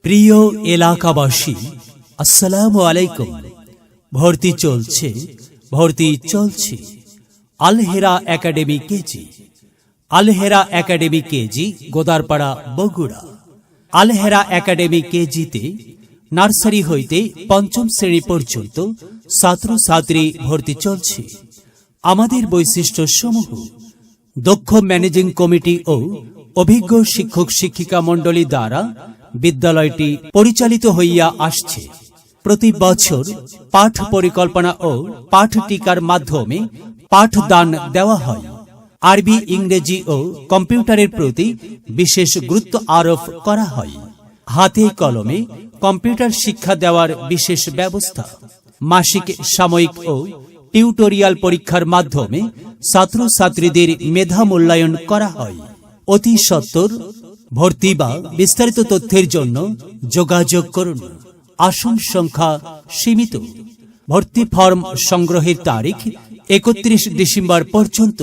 প্রিয় এলাকাবাসী, আসসালামু আলাইকুম। ভর্তি চলছে আল হেরা একাডেমি কেজি। আল হেরা একাডেমি কেজি, গোদারপাড়া, বগুড়া। আল হেরা একাডেমি কেজিতে নার্সারি হইতে পঞ্চম শ্রেণী পর্যন্ত ছাত্রছাত্রী ভর্তি চলছে। আমাদের বৈশিষ্ট্য সমূহ: দক্ষ ম্যানেজিং কমিটি ও অভিজ্ঞ শিক্ষক শিক্ষিকা মণ্ডলী দ্বারা বিদ্যালয়টি পরিচালিত হইয়া আসছে। প্রতি বছর পাঠ পরিকল্পনা ও পাঠ টিকার মাধ্যমে পাঠদান দেওয়া হয়। আরবি, ইংরেজি ও কম্পিউটারের প্রতি বিশেষ গুরুত্ব আরোপ করা হয়। হাতে কলমে কম্পিউটার শিক্ষা দেওয়ার বিশেষ ব্যবস্থা। মাসিক, সাময়িক ও টিউটোরিয়াল পরীক্ষার মাধ্যমে ছাত্রছাত্রীদের মেধা মূল্যায়ন করা হয়। অতি সত্বর ভর্তি বা বিস্তারিত তথ্যের জন্য যোগাযোগ করুন। আসন সংখ্যা সীমিত। ভর্তি ফর্ম সংগ্রহের তারিখ 31 ডিসেম্বর পর্যন্ত।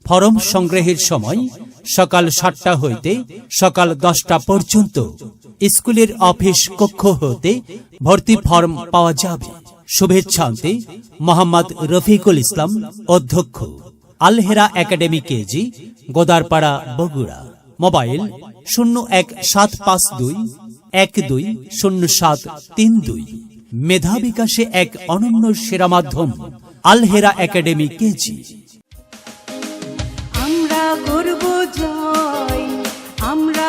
ফর্ম সংগ্রহের সময় সকাল 7টা হইতে সকাল 10টা পর্যন্ত। স্কুলের অফিস কক্ষ হতে ভর্তি ফর্ম পাওয়া যাবে। শুভেচ্ছান্তে মোহাম্মদ রফিকুল ইসলাম, অধ্যক্ষ, আল হেরা academy KG, Godarpara, Bogura. Mobile 0172120732। মেধা বিকাশে এক অনন্য সেরা মাধ্যম আল হেরা একাডেমি কেজি। আমরা করব জয়, আমরা